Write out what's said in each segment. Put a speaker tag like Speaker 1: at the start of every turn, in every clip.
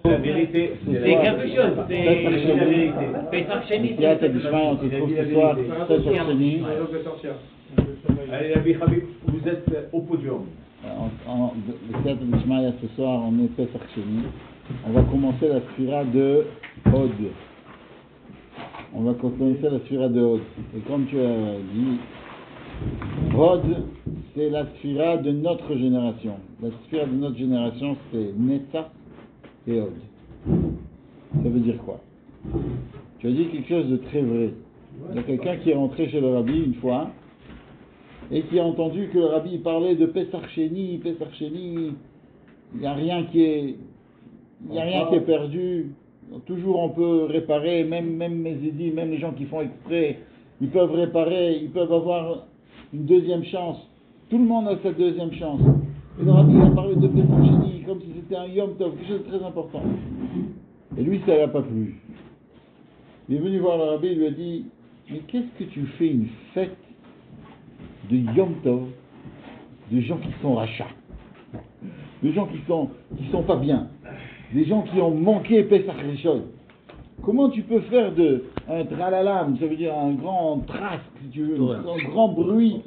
Speaker 1: La vérité, c'est quelque chose, c'est la vérité. Pesach Sheni,
Speaker 2: Il y a ta Bishmaï, on se trouve ce soir, Pesach Sheni.
Speaker 1: Allez, Rabbi Habib, vous êtes au podium.
Speaker 2: Le Siyat Bishmaï, ce soir, on est Pesach Sheni. On va commencer la sphira de Hod. On va commencer la sphira de Hod. Et comme tu as dit, Hod, c'est la sphira de notre génération. La sphira de notre génération, c'est Netzach et Hod. Ça veut dire quoi? Tu as dit quelque chose de très vrai. Il y a quelqu'un qui est rentré chez le rabbi une fois et qui a entendu que le rabbi parlait de Pesach Sheni, Pesach Sheni. Il n'y a rien qui est perdu. Toujours on peut réparer, même mes édits, même les gens qui font exprès, ils peuvent réparer, ils peuvent avoir une deuxième chance. Tout le monde a cette deuxième chance. Et le rabbi a parlé de Pesach Sheni comme si c'était un Yom Tov, quelque chose de très important. Et lui, ça ne l'a pas plu. Il est venu voir le rabbi, il lui a dit, mais qu'est-ce que tu fais une fête de Yom Tov, de gens qui sont rachats, de gens qui sont pas bien, des gens qui ont manqué Pesach Rishon. Comment tu peux faire un tralalam, ça veut dire un grand trasque, si tu veux, un grand bruit,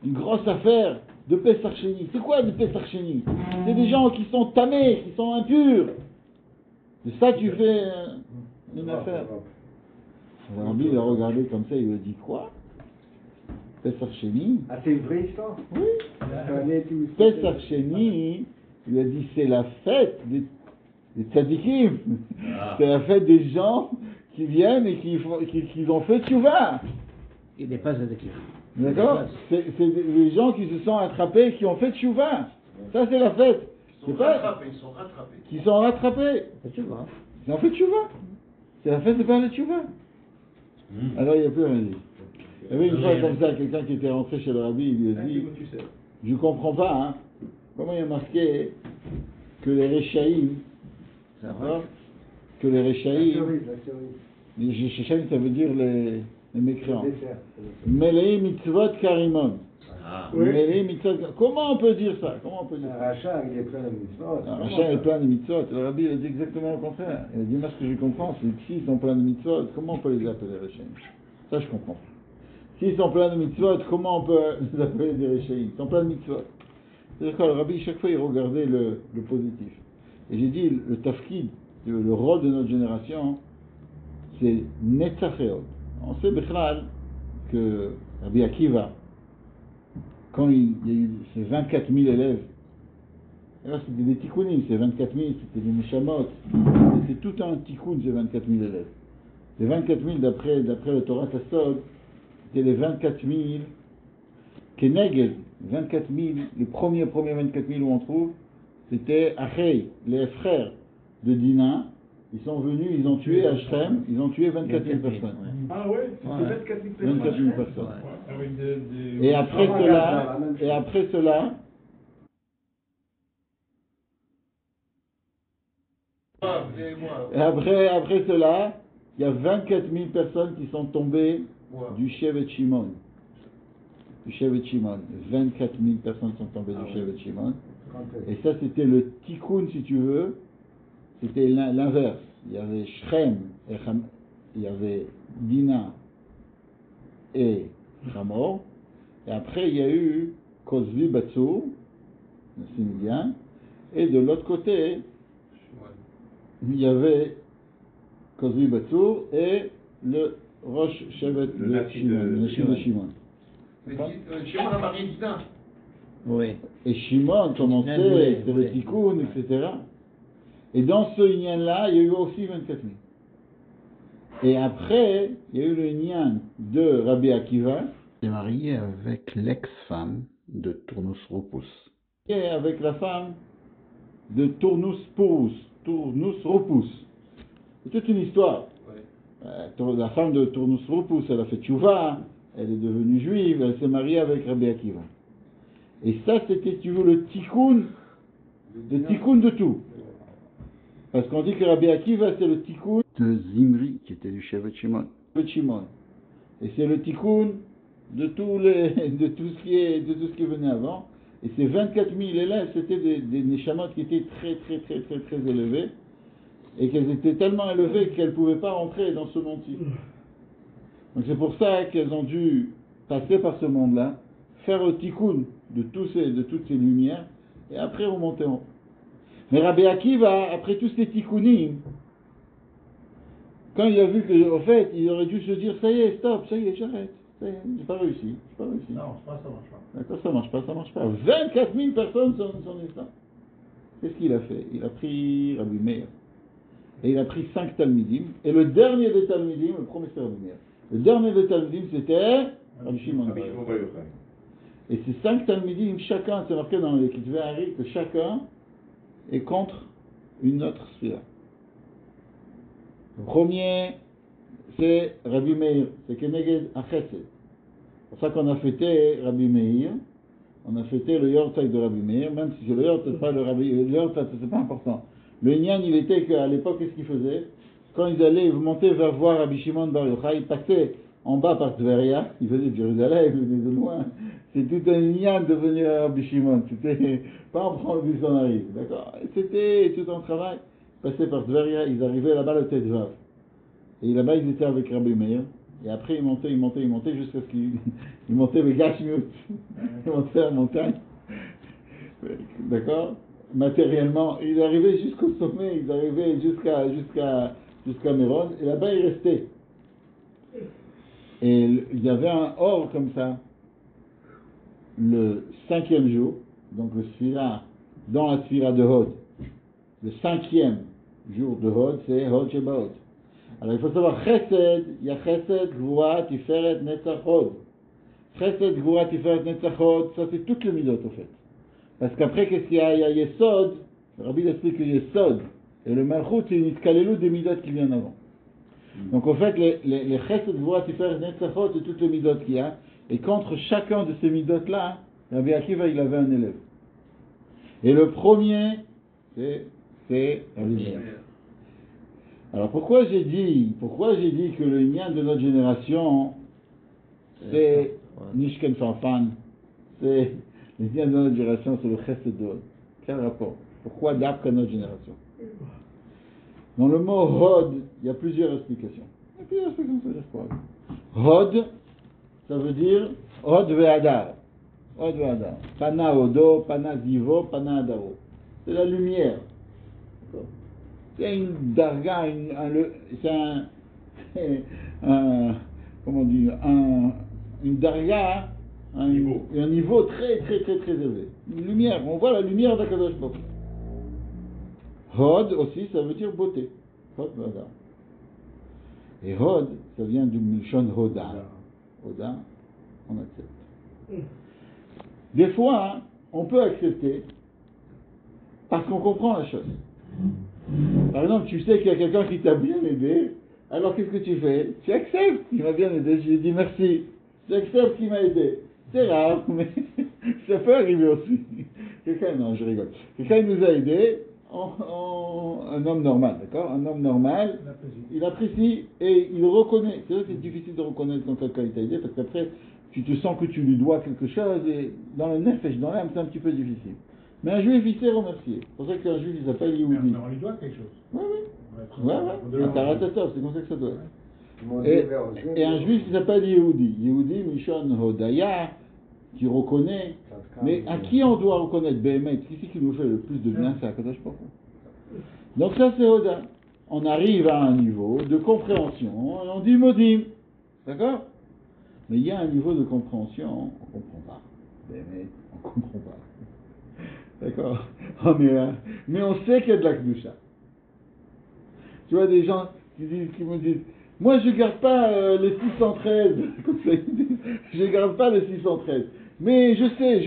Speaker 2: une grosse affaire de Pesach Sheni? C'est quoi de Pesach Sheni? C'est des gens qui sont tamés, qui sont impurs. De ça tu fais une affaire. Le rabbi il a regardé comme ça, il lui a dit quoi? Pesach Sheni?
Speaker 3: Ah, c'est une vraie histoire?
Speaker 2: Oui. Pesach Sheni, il a dit c'est la fête des tzadikim. C'est la fête des gens qui viennent et qui ont fait tchouva.
Speaker 4: Il n'est pas tzadikim.
Speaker 2: D'accord? C'est les gens qui se sont attrapés, qui ont fait tchouva. Ça c'est la fête.
Speaker 1: Ils sont rattrapés.
Speaker 2: Qui sont rattrapés. Ils ont fait tchouva. C'est la fête de faire le tchouva. Alors il n'y a plus rien à dire. Il y avait une fois comme ça, quelqu'un qui était rentré chez le rabbi, il lui a dit, je comprends pas, hein, comment il y a marqué que les Réchaïm, que les Réchaïm, les Réchaïm ça veut dire les mécréants. Melei mitzvot karimon. Melei mitzvot. Comment on peut dire ça?
Speaker 3: Rachat, il est plein de mitzvot.
Speaker 2: Rachat est plein de mitzvot. Le rabbi a dit exactement le contraire. Il a dit, moi ce que je comprends, c'est que s'ils sont pleins de mitzvot, comment on peut les appeler Réchaïm? Ça je comprends. S'ils sont pleins de mitzvot, comment on peut les appeler des Réchaïm? Ils sont pleins de mitzvot. C'est-à-dire que le rabbi, chaque fois, il regardait le positif. Et j'ai dit, le tafkid, le rôle de notre génération, c'est Netzach et Hod. On sait, Bechlal, que Rabbi Akiva, quand il y a eu ces 24 000 élèves, alors c'était des tikkunim, ces 24 000, c'était des neshamot. C'est tout un tikkun, ces 24 000 élèves. Les 24 000, d'après le Torah Kasod, c'était les 24 000 Keneged, 24 000, les premiers 24 000 où on trouve, c'était Achei, les frères de Dina. Ils sont venus, ils ont tué à Shrem, ils ont tué 24 000 personnes.
Speaker 3: Ah ouais, c'était 24 000 personnes.
Speaker 2: 24 000 personnes. Et après cela, il y a 24 000 personnes qui sont tombées du Shevet Shimon. Du Shevet Shimon. 24 000 personnes sont tombées du Shevet Shimon. Et ça, c'était le tikkun, si tu veux. C'était l'inverse. Il y avait Shrem, il y avait Dina et Hamor. Et après, il y a eu Kozvi Batsou, le Sémidien. Et de l'autre côté, il y avait Kozvi Batsou et le Rosh Shevet de Shimon, le Shimon de Shimon.
Speaker 1: Shimon a marié Dina.
Speaker 4: Oui.
Speaker 2: Et Shimon commençait, c'était le tikkun, etc. Et dans ce Inyan-là, il y a eu aussi 24 000. Et après, il y a eu le Inyan de Rabbi Akiva.
Speaker 5: Il est marié avec l'ex-femme de Tournus Rupus.
Speaker 2: Et avec la femme de Tournus Rupus. C'est toute une histoire. Ouais. La femme de Tournus Rupus, elle a fait tchouva, elle est devenue juive, elle s'est mariée avec Rabbi Akiva. Et ça, c'était, tu veux, le tikkun de tout. Parce qu'on dit que Rabbi Akiva, c'est le tikkun
Speaker 5: de Zimri, qui était du Shevet Shimon.
Speaker 2: Et c'est le tikkun de tout ce qui venait avant. Et ces 24 000 élèves, c'était des neshamot qui étaient très, très, très, très, très élevés. et qu'elles étaient tellement élevées qu'elles ne pouvaient pas rentrer dans ce monde-ci. Donc c'est pour ça qu'elles ont dû passer par ce monde-là, faire le tikkun de toutes ces lumières, et après remonter en haut. Mais Rabbi Akiva, après tous ces tikkunim, quand il a vu que, en fait, il aurait dû se dire, ça y est, stop, ça y est, j'arrête. Ça y est, j'ai pas réussi.
Speaker 1: Non, ça marche pas.
Speaker 2: D'accord, ça marche pas. 24 000 personnes sont islam. Qu'est-ce qu'il a fait? Il a pris Rabbi Meir. Et il a pris 5 Talmidim. Et le dernier des Talmidim, le premier c'est Rabbi Meir. Le dernier des Talmidim, c'était Rabbi Shimon Bar Yochai. Et ces 5 Talmidim, chacun, c'est marqué dans les Kitvei Ari, que chacun est contre une autre sphira. Le premier, c'est Rabbi Meir, c'est Keneged HaChesed. C'est pour ça qu'on a fêté Rabbi Meir, on a fêté le Yortzeit de Rabbi Meir, même si le Yortzeit, c'est pas important. Le Inyan, il était qu'à l'époque, qu'est-ce qu'ils faisaient? Quand ils allaient monter vers voir Rabbi Shimon Bar Yochai, ils passaient en bas par Tveria, ils venaient de Jérusalem, ils venaient de loin. C'est tout un Inyan de venir à Rabbi Shimon, c'était pas en prendre du son arrive, d'accord? C'était tout un travail. Ils passaient par Tveria, ils arrivaient là-bas le Tedvav. Et là-bas, ils étaient avec Rabbi Meir. Et après, ils montaient jusqu'à ce qu'ils montaient le Gashmiut. Ils montaient la montagne. D'accord? Matériellement, ils arrivaient jusqu'au sommet, ils arrivaient jusqu'à Méron, et là-bas, ils restaient. Et il y avait un or comme ça, le 5e jour, donc le Sphira, dans la Sphira de Hod. Le 5e jour de Hod, c'est Hod Shebaot. Alors il faut savoir, Chesed, il y a Chesed, Gvura, Tiferet, Netzach, Hod. Chesed, Gvura, Tiferet, Netzach, Hod, ça c'est toutes les midot au fait. Parce qu'après, qu'est-ce qu'il y a? Il y a Yesod, le Rabbi explique que Yesod, et le Malchut, c'est une Itkalelu des midot qui viennent avant. Donc en fait, les Chesed, Gvura, Tiferet, Netzach, Hod, c'est toutes les midot qu'il y a, et contre chacun de ces midot-là, Rabbi Akiva, il avait un élève. Et le premier, c'est Rabbi Meir. Alors pourquoi j'ai dit que le lien de notre génération, c'est Nishken Farfan, c'est le lien de notre génération, c'est le Chesed de Hod. Quel rapport? Pourquoi d'après notre génération? Dans le mot Hod, il y a plusieurs explications. Hod, ça veut dire Hod ve'adar. Hod ve'adar. Pana Hodo, Pana Zivo, Pana Adaro. C'est la lumière. D'accord? C'est une darga, une darga, un niveau très élevé. Une lumière, on voit la lumière d'Akadosh Baruch Hu. Hod aussi, ça veut dire beauté. Hod, voilà. Et Hod, ça vient du Milshon Hoda. Hoda, on accepte. Des fois, on peut accepter parce qu'on comprend la chose. Par exemple, tu sais qu'il y a quelqu'un qui t'a bien aidé, alors qu'est-ce que tu fais? Tu acceptes qu'il m'a bien aidé, je lui dis merci. Tu acceptes qu'il m'a aidé. C'est rare, mais ça peut arriver aussi. Non, je rigole. Quelqu'un nous a aidés, un homme normal, d'accord? Un homme normal, il apprécie et il reconnaît. C'est vrai que c'est difficile de reconnaître quand quelqu'un t'a aidé, parce qu'après, tu te sens que tu lui dois quelque chose, et dans le nefesh, dans l'âme, c'est un petit peu difficile. Mais un juif, il sait remercier. C'est pour ça qu'un juif, il s'appelle Yehoudi.
Speaker 1: Mais on lui doit quelque chose.
Speaker 2: Oui. Un taratatov, c'est comme ça que ça doit être. Et un juif, il s'appelle Yehoudi. Yehoudi, Mishon Hodaya, qui reconnaît. Mais à qui on doit reconnaître? Béhémet, qui c'est qui nous fait le plus de bien? C'est Akadosh Baruch Hu. Donc ça, c'est Hoda. On arrive à un niveau de compréhension, et on dit Modim. D'accord? Mais il y a un niveau de compréhension, on ne comprend pas. Béhémet, on ne comprend pas. D'accord? Mais on sait qu'il y a de la Kedusha. Tu vois des gens qui me disent, moi je ne garde pas les 613, comme ça ils disent, je ne garde pas les 613. Mais je sais,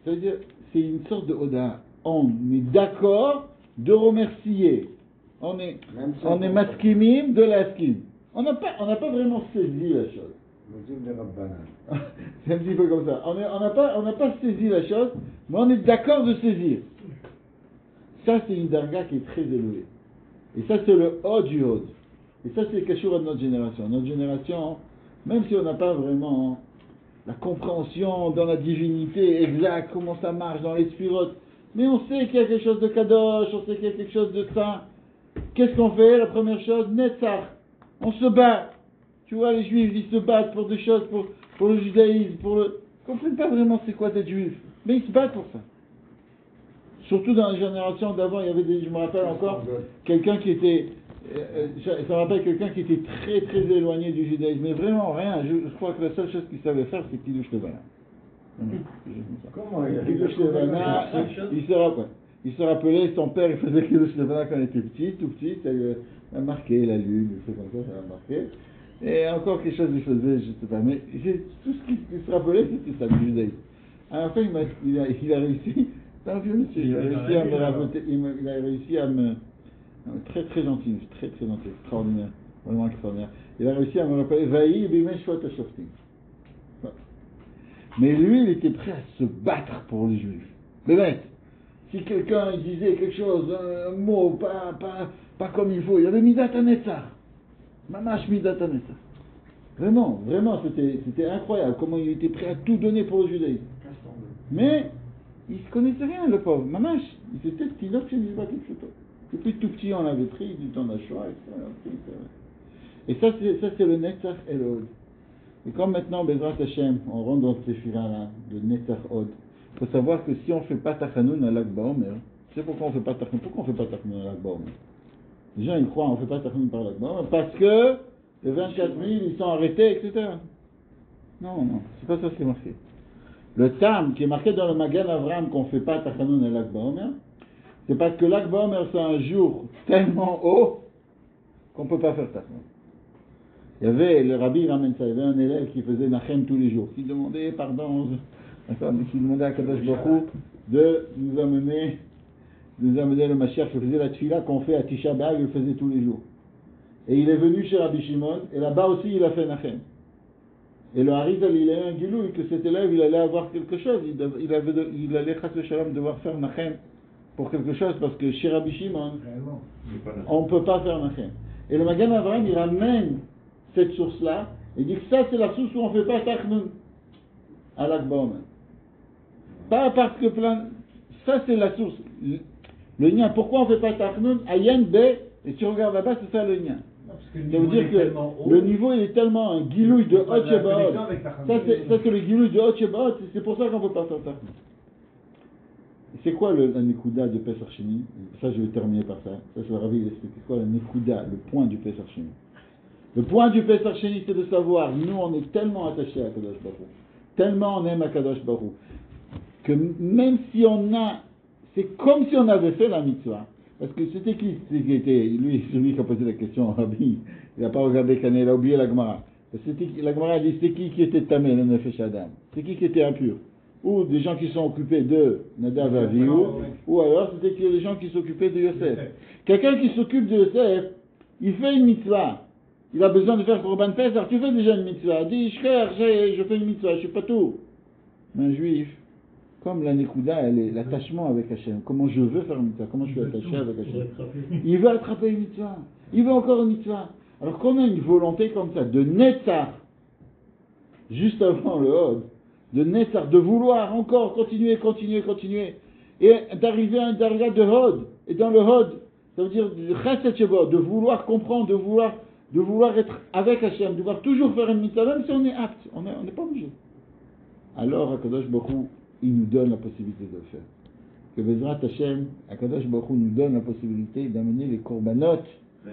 Speaker 2: ça veut dire, c'est une sorte de Oda. On est d'accord de remercier. On est maskimim de la skim. On n'a pas vraiment saisi la chose. C'est un petit peu comme ça. On n'a pas saisi la chose, mais on est d'accord de saisir. Ça, c'est une darga qui est très élevée. Et ça, c'est le Hod du Hod. Et ça, c'est quelque chose de notre génération. Notre génération, même si on n'a pas vraiment la compréhension dans la divinité exacte, comment ça marche, dans les spirotes, Mais on sait qu'il y a quelque chose de kadosh, on sait qu'il y a quelque chose de saint. Qu'est-ce qu'on fait? La première chose, Netzach. On se bat. Tu vois, les juifs, ils se battent pour des choses, pour le judaïsme, pour le... Ils ne comprennent pas vraiment c'est quoi d'être juif. Mais ils se battent pour ça. Surtout dans les générations d'avant, il y avait je me rappelle encore, quelqu'un qui était... ça me rappelle quelqu'un qui était très très éloigné du judaïsme. Mais vraiment rien. Je crois que la seule chose qu'il savait faire, c'est Kiddush Levana.
Speaker 3: Comment il a
Speaker 2: Kiddush Levana, il se rappelait, son père il faisait Kiddush Levana quand il était petit, tout petit, ça lui a marqué la lune, des choses comme ça l'a marqué. Et encore quelque chose il faisait, je sais pas, mais tout ce qu'il se rappelait c'était ça, le judaïsme. À la fin il a réussi, c'est un vieux monsieur, il a réussi à me raconter, il a réussi à me... Très très gentil, très très gentil, extraordinaire, vraiment extraordinaire. Il a réussi à me rappeler Vaï Bimei Shvat HaShoftim. Mais lui, il était prêt à se battre pour les juifs. Mais bête, si quelqu'un disait quelque chose, un mot, pas comme il faut, il y avait Midat HaNetzach. Mamash Midat HaNetzach. Vraiment, c'était incroyable comment il était prêt à tout donner pour le judaïsme. Mais il ne se connaissait rien, le pauvre. Mamash, il était petit, là, chez Mizbah Kipchuto. Depuis tout petit, on l'avait pris du temps d'Ashoah, etc. Et ça, c'est le Netzach Elod. Et comme maintenant, Bezrat Hashem, on rentre dans ce Tefillah-là, le Netzach Od, il faut savoir que si on ne fait pas Tachanoun à Lag BaOmer, tu sais pourquoi on ne fait pas Tachanoun? Pourquoi on ne fait pas Tachanoun à Lag BaOmer? Les gens, ils croient qu'on ne fait pas Tachanoun par Lag BaOmer parce que les 24 000, ils sont arrêtés, etc. Non, c'est pas ça ce qui est marqué. Le Tam, qui est marqué dans le Magan Avram qu'on ne fait pas Tachanoun à Lag BaOmer, c'est parce que Lag BaOmer, c'est un jour tellement haut qu'on ne peut pas faire Tachanoun. Il y avait, le rabbi ramène ça, il y avait un élève qui faisait Nachem tous les jours, qui demandait pardon, qui demandait à Kadosh Baruch Hu de nous amener le Mashiach, qui faisait la tefila qu'on fait à Tisha B'Av, il le faisait tous les jours. Et il est venu chez Rabbi Shimon, et là-bas aussi il a fait Nachem. Et le Harizal, il a eu un guilouille que cet élève, il allait avoir quelque chose, il allait, chas v'shalom, devoir faire Nachem pour quelque chose, parce que chez Rabbi Shimon, on ne peut pas faire Nachem. Et le Magan Avraham, il ramène cette source-là, et dit que ça c'est la source où on ne fait pas Tachanoun à Lag BaOmer. Pas parce que ça c'est la source. Le lien, pourquoi on ne fait pas Tachanoun? Ayen B, et tu regardes là-bas, c'est ça le lien. Ça veut dire que le niveau il est tellement un guilouille de Hot Shebaot. Ça c'est le guilouille de Hot Shebaot, c'est pour ça qu'on ne peut pas faire Tachanoun. C'est quoi la Nekuda de Pesach Sheni? Ça je vais terminer par ça. Ça c'est le Ravi, il explique. C'est quoi la Nekuda, le point du Pesach Sheni? Le point du Pesach Sheni, c'est de savoir, nous on est tellement attachés à Kadosh Baruch Hu, tellement on aime à Kadosh Baruch Hu, que même si on a, c'est comme si on avait fait la mitzvah. Parce que c'était qui était, lui, celui qui a posé la question au Rabbi, il n'a pas regardé Kané, il a oublié la Gemara. La Gemara a dit, c'est qui était tamé, le Nefesh Adam? C'est qui était impur? Ou des gens qui sont occupés de Nadav Avihu, ou alors c'était les gens qui s'occupaient de Yosef. Quelqu'un qui s'occupe de Yosef, il fait une mitzvah. Il a besoin de faire Korban Pesach, tu fais déjà une mitzvah. Dis, je fais une mitzvah, je suis pas tout. Mais un juif, comme la Nekuda, l'attachement avec Hachem, comment je veux faire une mitzvah, comment je suis attaché avec Hachem. Il veut attraper une mitzvah, il veut encore une mitzvah. Alors qu'on a une volonté comme ça, de Netzach, juste avant le Hod, de Netzach, de vouloir encore continuer, et d'arriver à un darga de Hod, et dans le Hod, ça veut dire de vouloir comprendre, de vouloir être avec Hachem, de vouloir toujours faire une mitzvah, même si on est apte, on n'est pas obligé. Alors, Akadosh Baruch Hu, il nous donne la possibilité de le faire. Que Bezrat Hachem, Akadosh Baruch Hu nous donne la possibilité d'amener les korbanot.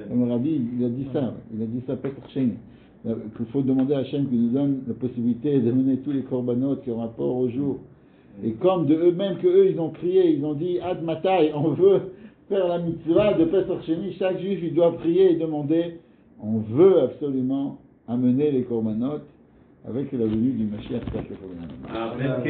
Speaker 2: Comme le Rabbi, il a dit ça Pesach Sheni. Qu'il faut demander à Hachem qu'il nous donne la possibilité d'amener tous les korbanot qui ont rapport au jour. Et comme de eux-mêmes, ils ont crié, ils ont dit, Ad Matai, on veut faire la mitzvah de Pesach Sheni, chaque juif, il doit prier et demander, on veut absolument amener les korbanot avec la venue du Mashiach.
Speaker 1: Amen.